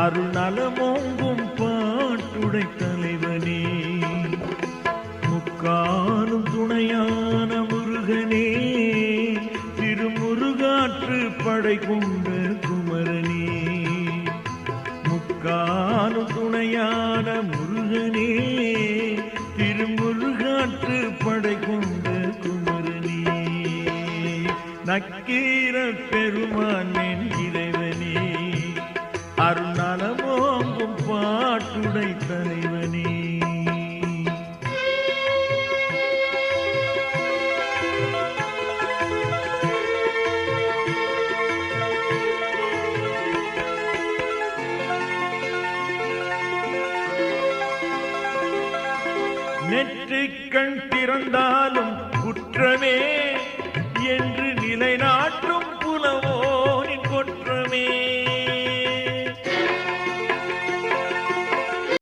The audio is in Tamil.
அருள் நலமோங்கும் பாட்டுடை தலைவனே, முக்காலும் துணையான முருகனே, திருமுருகாற்று படை கொண்ட குமரனே, முக்காலும் துணையான முருகனே, திருமுருகாற்று படை கொண்ட குமரனே, நக்கீர பெருமான் என் இறைவனே, அருள் நலமோங்கும் பாட்டுடை தலைவனே. நெற்றிக்கண் திறந்தாலும் குற்றமே என்று நிலைநாட்டும்